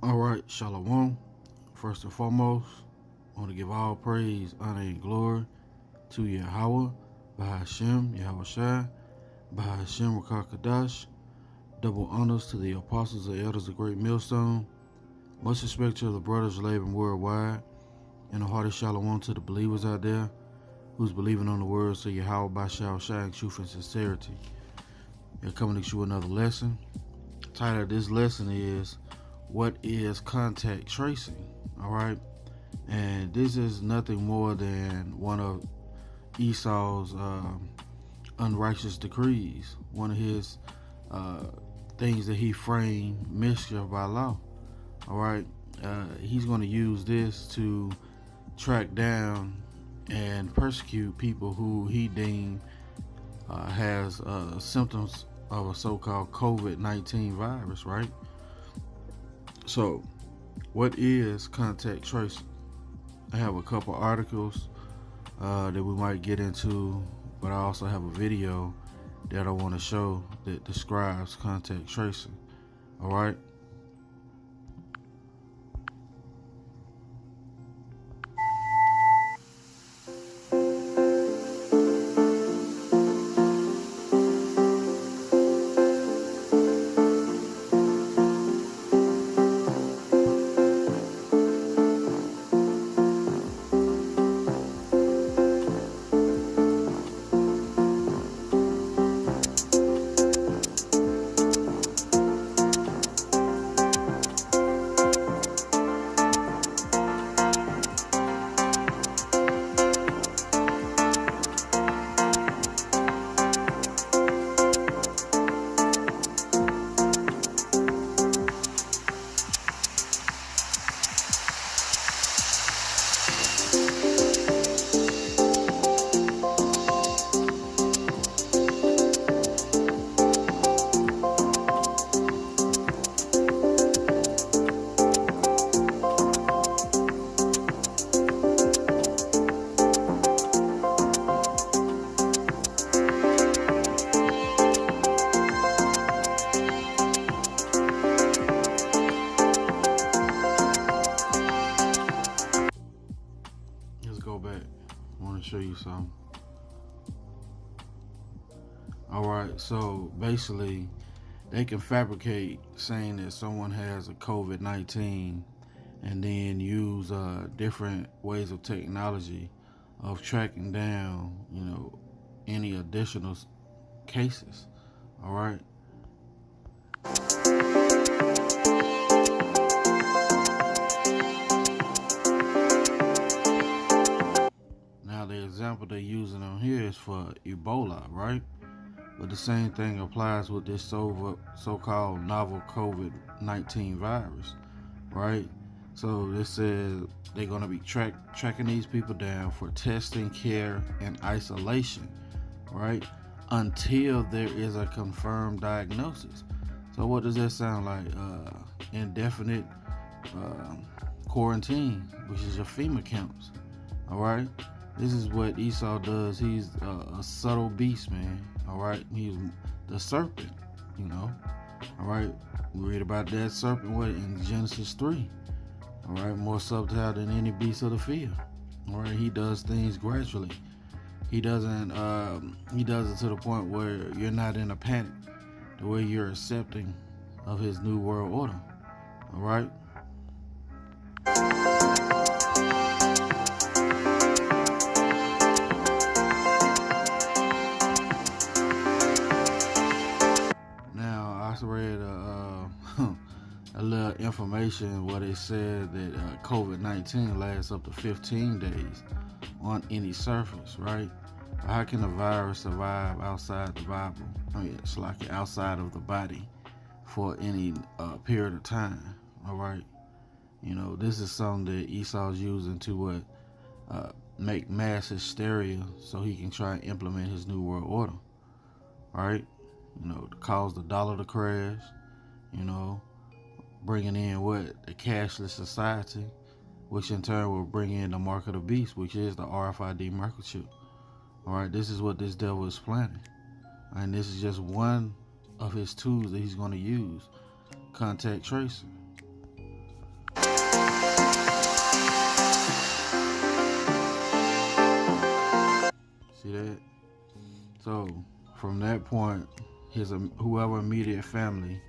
Alright, Shalom. First and foremost, I want to give all praise, honor, and glory to Yahweh, Bahashem, Yahweh Shai, Bahashem, Rakakadash. Double honors to the apostles and elders of Great Millstone. Much respect to the brothers living worldwide. And a hearty Shalom to the believers out there who's believing on the words of Yahweh, Bahashah, Shai, in truth and sincerity. They're coming to you another lesson. The title of this lesson is what is contact tracing? Alright, and this is nothing more than one of Esau's unrighteous decrees, one of his things that he framed mischief by law. Alright, he's going to use this to track down and persecute people who he deemed has symptoms of a so-called COVID-19 virus, right? So, what is contact tracing? I have a couple articles that we might get into, but I also have a video that I want to show that describes contact tracing. All right. Let's go back. I want to show you something. Alright, so basically, they can fabricate saying that someone has a COVID-19 and then use different ways of technology of tracking down, any additional cases. Alright. Now the example they're using on here is for Ebola, right? But the same thing applies with this so-called novel COVID-19 virus, right? So this says they're going to be tracking these people down for testing, care, and isolation, right? Until there is a confirmed diagnosis. So what does that sound like? Indefinite quarantine, which is your FEMA camps, all right? This is what Esau does. He's a subtle beast, man. All right, he's the serpent. All right. We read about that serpent in Genesis 3. All right, more subtle than any beast of the field. All right, he does things gradually. He doesn't. He does it to the point where you're not in a panic, the way you're accepting of his new world order. All right. I read a little information where they said that COVID-19 lasts up to 15 days on any surface, right? How can a virus survive outside the Bible? It's like outside of the body for any period of time, all right? This is something that Esau's using to make mass hysteria so he can try and implement his new world order, all right? To cause the dollar to crash, bringing in the cashless society, which in turn will bring in the mark of the beast, which is the RFID microchip. All right, this is what this devil is planning. And this is just one of his tools that he's going to use, contact tracing. See that? So from that point, his whoever immediate family,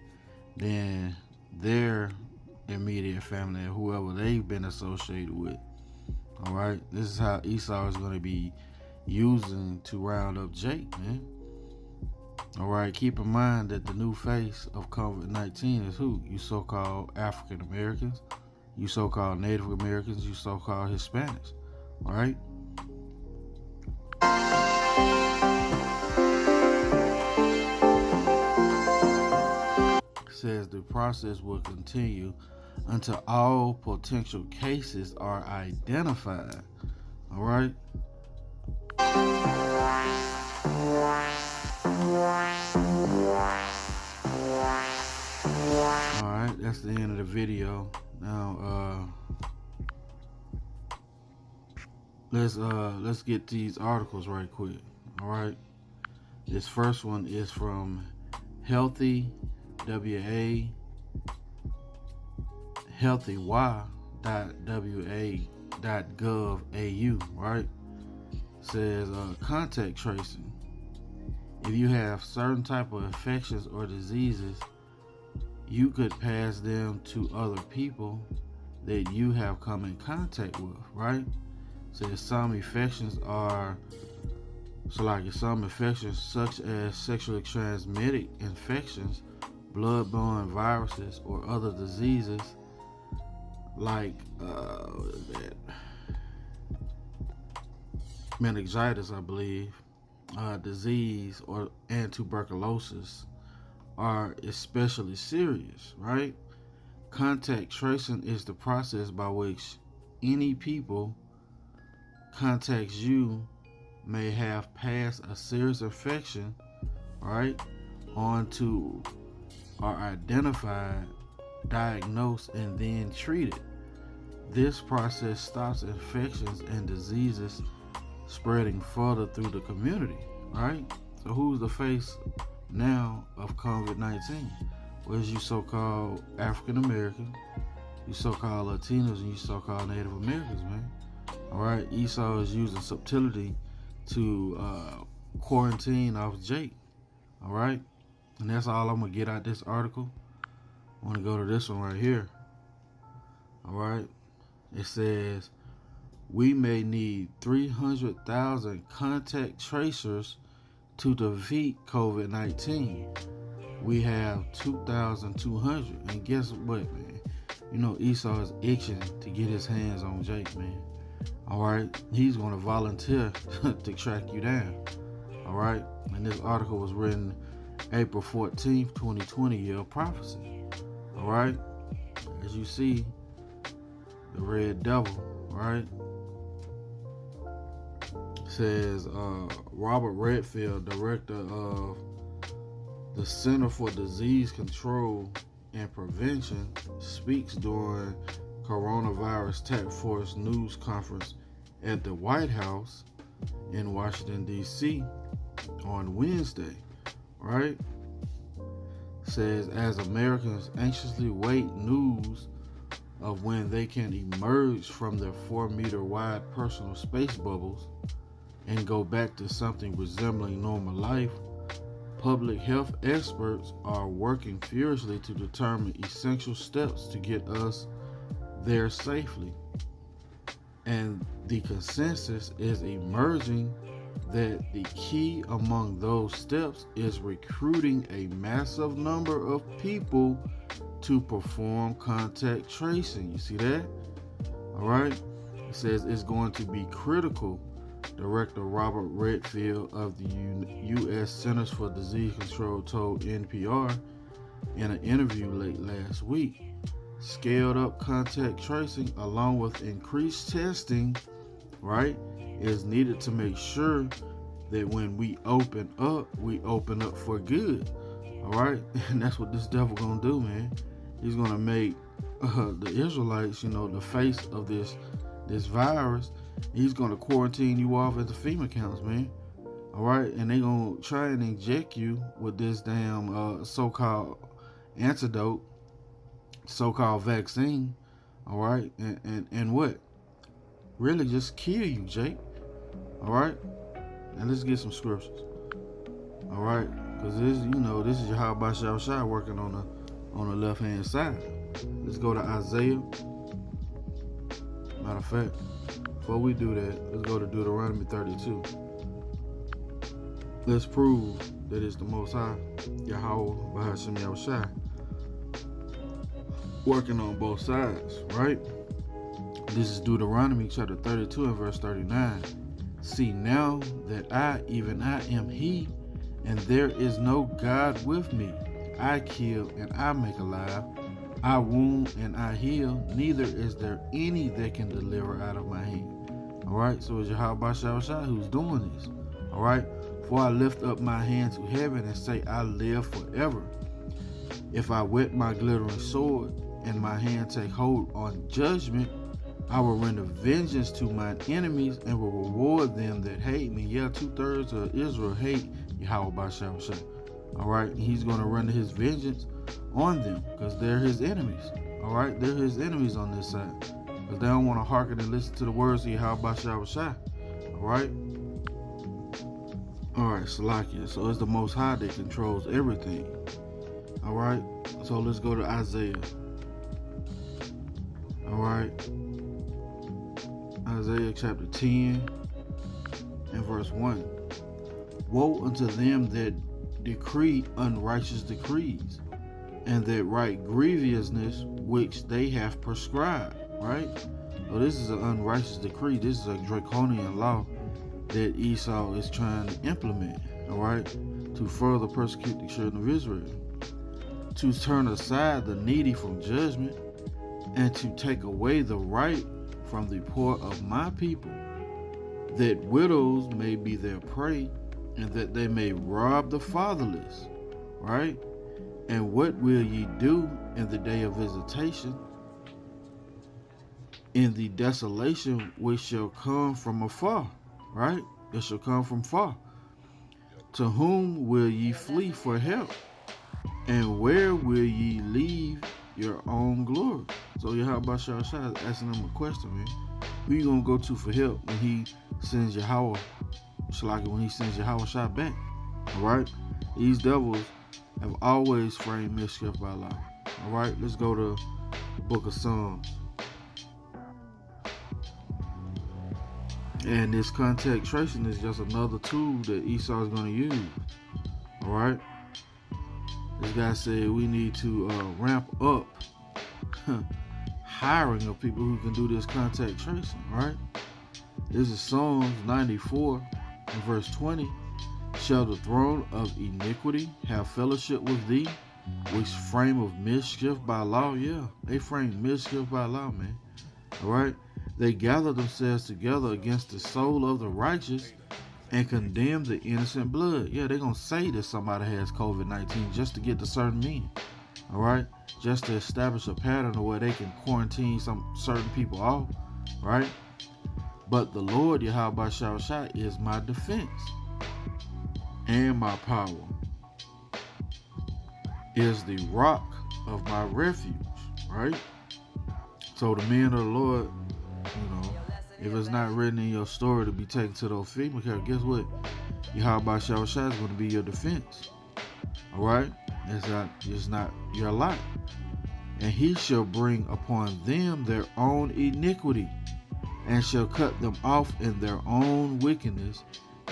then their immediate family, and whoever they've been associated with. All right, this is how Esau is going to be using to round up Jake, man. All right, keep in mind that the new face of COVID-19 is who? You so-called African Americans, you so-called Native Americans, you so-called Hispanics. All right. It says the process will continue until all potential cases are identified. All right. Alright, that's the end of the video. Now let's get these articles right quick. Alright. This first one is from healthy.wa.gov.au, right? Says contact tracing. If you have certain type of infections or diseases, you could pass them to other people that you have come in contact with, right? Says some infections such as sexually transmitted infections, blood-borne viruses, or other diseases like meningitis, I believe, disease and tuberculosis are especially serious, right? Contact tracing is the process by which any people contacts you may have passed a serious infection, right, onto are identified, diagnosed, and then treated. This process stops infections and diseases spreading further through the community, right? So who's the face now of COVID-19? Well, it's you so-called African Americans, you so-called Latinos, and you so-called Native Americans, man. All right, Esau is using subtlety to quarantine off Jake. All right, and that's all I'm gonna get out this article. I want to go to this one right here. All right, it says we may need 300,000 contact tracers to defeat COVID-19. We have 2,200, and guess what, man? You know Esau is itching to get his hands on Jake, man. All right, he's going to volunteer to track you down. All right, and this article was written April 14th, 2020, year of prophecy. All right, as you see, the red devil, right, says Robert Redfield, director of the Center for Disease Control and Prevention, speaks during coronavirus task force news conference at the White House in Washington, D.C. on Wednesday, right? Says as Americans anxiously wait news of when they can emerge from their 4-meter wide personal space bubbles and go back to something resembling normal life, public health experts are working furiously to determine essential steps to get us there safely. And the consensus is emerging that the key among those steps is recruiting a massive number of people to perform contact tracing. You see that? All right. It says it's going to be critical. Director Robert Redfield of the U.S. Centers for Disease Control told NPR in an interview late last week. Scaled up contact tracing along with increased testing, right, is needed to make sure that when we open up for good. All right, and that's what this devil gonna do, man. He's gonna make the Israelites, the face of this virus. He's gonna quarantine you off at the FEMA camps, man. All right, and they gonna try and inject you with this damn so-called antidote, so-called vaccine. All right, and what? Really just kill you, Jake. All right. And let's get some scriptures. All right, because this is Yahweh Shai working on the left hand side. Let's go to Isaiah. Matter of fact, before we do that, let's go to Deuteronomy 32. Let's prove that it's the Most High, Yahweh Bahashim Yahushai, working on both sides, right? This is Deuteronomy chapter 32 and verse 39. See now that I, even I, am He, and there is no God with me. I kill and I make alive. I wound and I heal. Neither is there any that can deliver out of my hand. All right, so it's Yahweh Shai who's doing this. All right, for I lift up my hand to heaven and say, I live forever. If I whet my glittering sword and my hand take hold on judgment, I will render vengeance to mine enemies and will reward them that hate me. Yeah, 2/3 of Israel hate Yahweh Shai. All right, and he's going to render his vengeance on them because they're his enemies. All right, they're his enemies on this side because they don't want to hearken and listen to the words of Yahweh Shai. All right. All right, Salakia. So it's the Most High that controls everything. All right. So let's go to Isaiah. All right. Isaiah chapter 10 and verse 1. Woe unto them that decree unrighteous decrees, and that write grievousness which they have prescribed. Right? So this is an unrighteous decree. This is a Draconian law that Esau is trying to implement, all right, to further persecute the children of Israel, to turn aside the needy from judgment, and to take away the right from the poor of my people, that widows may be their prey, and that they may rob the fatherless, right? And what will ye do in the day of visitation, in the desolation which shall come from afar? Right? It shall come from far. To whom will ye flee for help? And where will ye leave your own glory? So Yahweh Shai is asking them a question, man. Who you gonna go to for help when he sends Yahweh, when he sends Yahweh Shai back? Alright? These devils have always framed mischief by law. Alright, let's go to the book of Psalms. And this contact tracing is just another tool that Esau is going to use. All right. This guy said we need to ramp up hiring of people who can do this contact tracing. All right. This is Psalms 94 and verse 20. Shall the throne of iniquity have fellowship with thee, which frame of mischief by law? Yeah, they frame mischief by law, man. All right. They gather themselves together against the soul of the righteous and condemn the innocent blood. Yeah, they're going to say that somebody has COVID-19 just to get to certain men. All right? Just to establish a pattern of where they can quarantine some certain people off. Right? But the Lord, Yahweh Shai, is my defense and my power, is the rock of my refuge. Right? So the men of the Lord, if it's not written in your story to be taken to those female care, guess what? Yahweh Shai is going to be your defense. All right? It's not your lot. And he shall bring upon them their own iniquity, and shall cut them off in their own wickedness.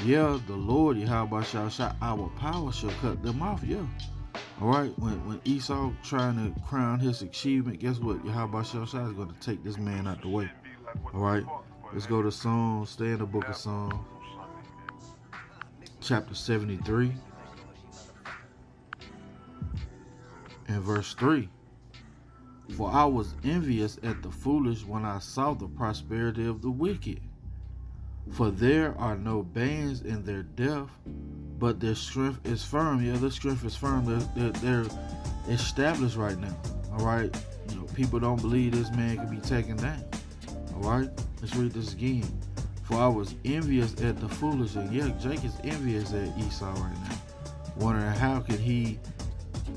Yeah, the Lord, Yahweh Shai, our power shall cut them off. Yeah. All right? When Esau trying to crown his achievement, guess what? Yahweh Shai is going to take this man out the way. All right? Let's go to Psalms. Stay in the book of Psalms. Chapter 73. And verse 3. For I was envious at the foolish when I saw the prosperity of the wicked. For there are no bands in their death, but their strength is firm. Yeah, their strength is firm. They're established right now. All right? People don't believe this man can be taken down. All right? Let's read this again. For I was envious at the foolish. And yeah, Jake is envious at Esau right now. Wondering how could he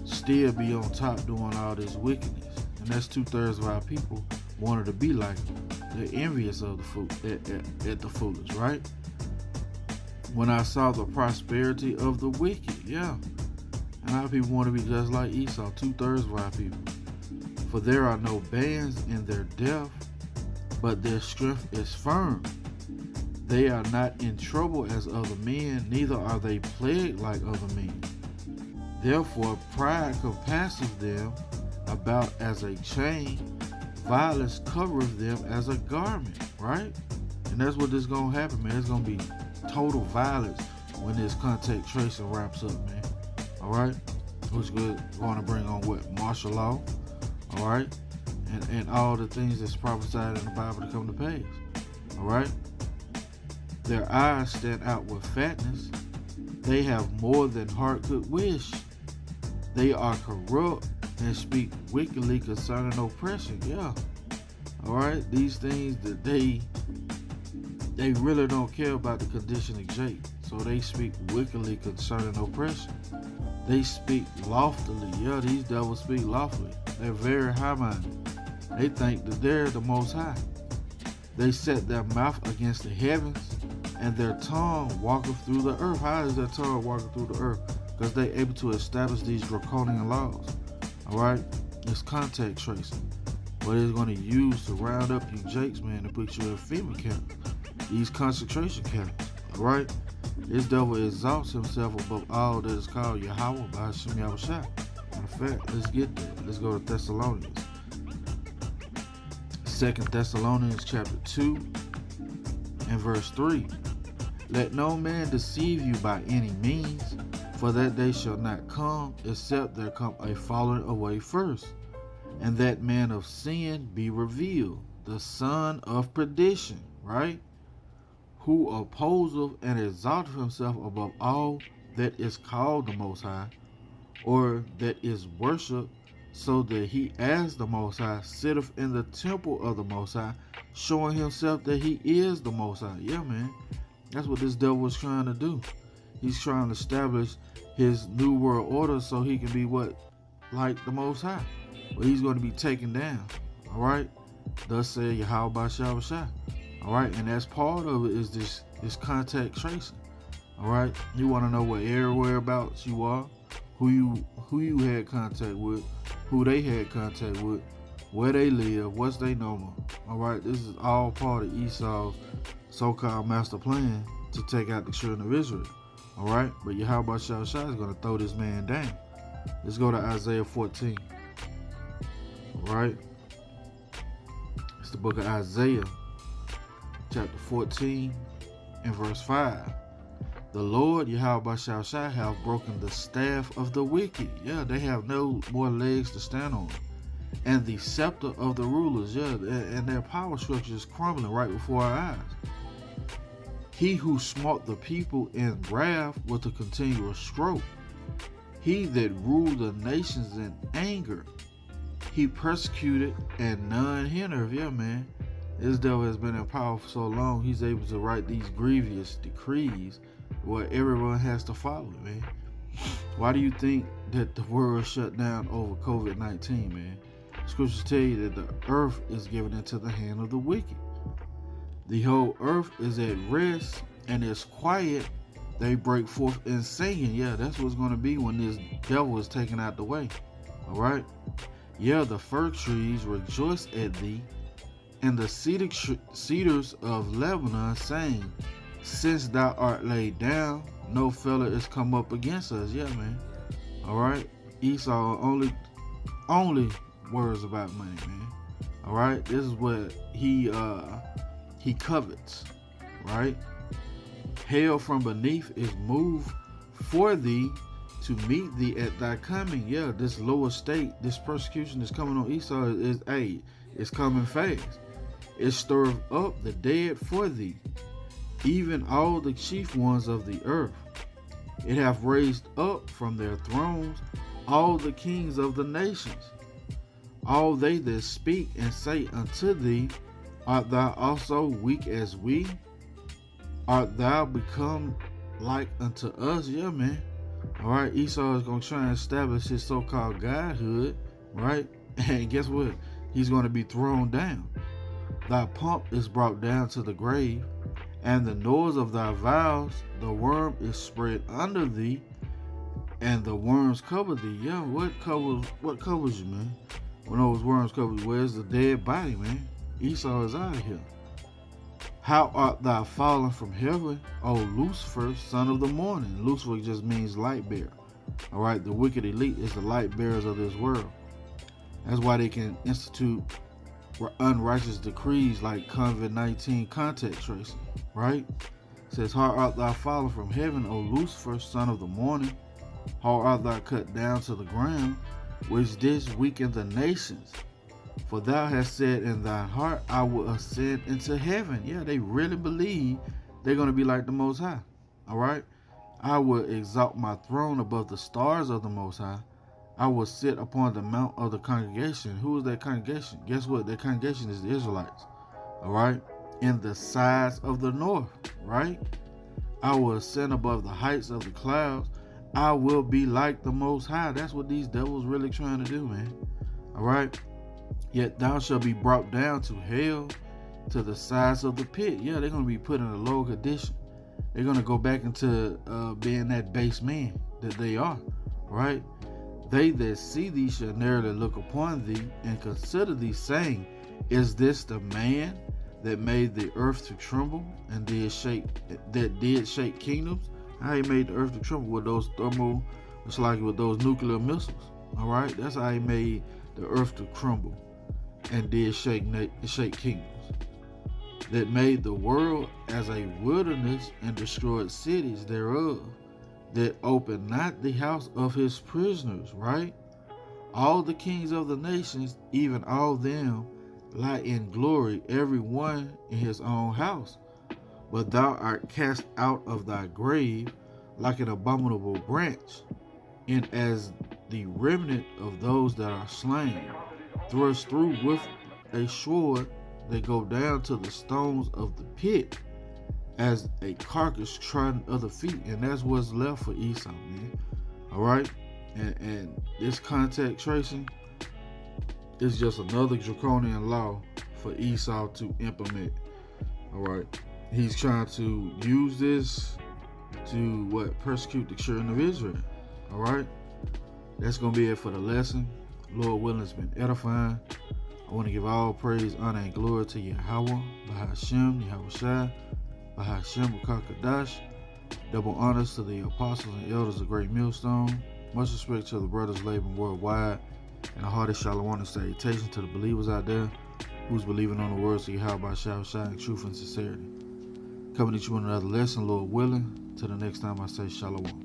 still be on top doing all this wickedness. And that's 2/3 of our people wanted to be like him. They're envious of the at the foolish, right? when I saw the prosperity of the wicked. Yeah. And our people want to be just like Esau, 2/3 of our people. For there are no bands in their death, but their strength is firm. They are not in trouble as other men, neither are they plagued like other men. Therefore pride compasseth them about as a chain, violence covereth them as a garment, right? And that's what is going to happen, man. It's going to be total violence when this contact tracing wraps up, man. All right? Which is going to bring on what? Martial law, all right? And all the things that's prophesied in the Bible to come to pass, all right? Their eyes stand out with fatness. They have more than heart could wish. They are corrupt and speak wickedly concerning oppression. Yeah. All right. These things that they really don't care about the condition of Jake. So they speak wickedly concerning oppression. They speak loftily. Yeah, these devils speak loftily. They're very high-minded. They think that they're the most high. They set their mouth against the heavens, and their tongue walketh through the earth. How is their tongue walking through the earth? Because they're able to establish these draconian laws. All right? It's contact tracing. What it's going to use to round up you Jakes, man, to put you in FEMA camp. These concentration camps. All right? This devil exalts himself above all that is called Yahweh by Hashem Yahushua. In fact, let's get there. Let's go to Thessalonians. 2 Thessalonians chapter 2 and verse 3. Let no man deceive you by any means, for that day shall not come, except there come a falling away first, and that man of sin be revealed, the son of perdition, right? Who opposeth and exalteth himself above all that is called the Most High, or that is worshipped, so that he as the Most High sitteth in the temple of the Most High, showing himself that he is the Most High. Yeah, man. That's what this devil is trying to do. He's trying to establish his new world order so he can be what? Like the Most High. But he's going to be taken down. All right? Thus said Yahweh by Shabbashai. All right? And that's part of it is this contact tracing. All right? You want to know what area whereabouts you are, who you had contact with, who they had contact with, where they live, what's their number. All right? This is all part of Esau's so-called master plan to take out the children of Israel. All right? But Yahweh Shai is going to throw this man down. Let's go to Isaiah 14. All right? It's the book of Isaiah, chapter 14 and verse 5. The Lord, Yahweh Shai, have broken the staff of the wicked. Yeah, they have no more legs to stand on. And the scepter of the rulers. Yeah, and their power structure is crumbling right before our eyes. He who smote the people in wrath with a continual stroke. He that ruled the nations in anger. He persecuted and none hindered. Yeah, man. This devil has been in power for so long, he's able to write these grievous decrees where everyone has to follow it, man. Why do you think that the world shut down over COVID-19, man? Scriptures tell you that the earth is given into the hand of the wicked. The whole earth is at rest and is quiet. They break forth in singing. Yeah, that's what's going to be when this devil is taken out the way. All right? Yeah, the fir trees rejoice at thee, and the cedars of Lebanon saying, since thou art laid down, no fella is come up against us. Yeah, man. All right? Esau only worries about money, man. All right? This is what he covets, right? Hell from beneath is moved for thee to meet thee at thy coming. Yeah, this lower state, this persecution that's coming on Esau it's coming fast. It stirreth up the dead for thee, even all the chief ones of the earth. It hath raised up from their thrones all the kings of the nations. All they that speak and say unto thee, art thou also weak as we? Art thou become like unto us? Yeah, man. All right, Esau is going to try and establish his so-called godhood, right? And guess what? He's going to be thrown down. Thy pomp is brought down to the grave, And the noise of thy vows, the worm is spread under thee, and the worms cover thee. Yeah, what covers you, man? When those worms cover you, where's the dead body, man? Esau is out of here. How art thou fallen from heaven, O Lucifer, son of the morning? Lucifer just means light bearer. All right, the wicked elite is the light bearers of this world. That's why they can institute unrighteous decrees like COVID-19 contact tracing, right? It says, how art thou fallen from heaven, O Lucifer, son of the morning? How art thou cut down to the ground, which didst weaken the nations? For thou hast said in thine heart, I will ascend into heaven. Yeah, they really believe they're going to be like the Most High. All right? I will exalt my throne above the stars of the Most High. I will sit upon the mount of the congregation. Who is that congregation? Guess what? That congregation is the Israelites. All right? In the sides of the north. Right? I will ascend above the heights of the clouds. I will be like the Most High. That's what these devils really trying to do, man. All right? Yet thou shalt be brought down to hell, to the sides of the pit. Yeah, they're going to be put in a low condition. They're going to go back into being that base man that they are, right? They that see thee shall narrowly look upon thee and consider thee, saying, is this the man that made the earth to tremble and did shake kingdoms? How he made the earth to tremble with those it's like with those nuclear missiles. All right, that's how he made the earth to crumble and did shake kingdoms. That made the world as a wilderness and destroyed cities thereof. That opened not the house of his prisoners. Right? All the kings of the nations, even all them, lie in glory, every one in his own house. But thou art cast out of thy grave like an abominable branch, and as the remnant of those that are slain, thrust through with a sword, they go down to the stones of the pit, as a carcass trodden of the feet. And that's what's left for Esau, man. All right? And this contact tracing is just another draconian law for Esau to implement. All right? He's trying to use this to persecute the children of Israel. All right? That's going to be it for the lesson. Lord willing, it's been edifying. I want to give all praise, honor, and glory to Yahweh, Bahashem, Yahushua, Bahashem, Rakakadash. Double honors to the apostles and elders of Great Millstone. Much respect to the brothers laboring worldwide. And a hearty shalom and salutation to the believers out there who's believing on the words of Yahweh, Bahashem, in truth and sincerity. Coming to you with another lesson, Lord willing. Till the next time I say shalom.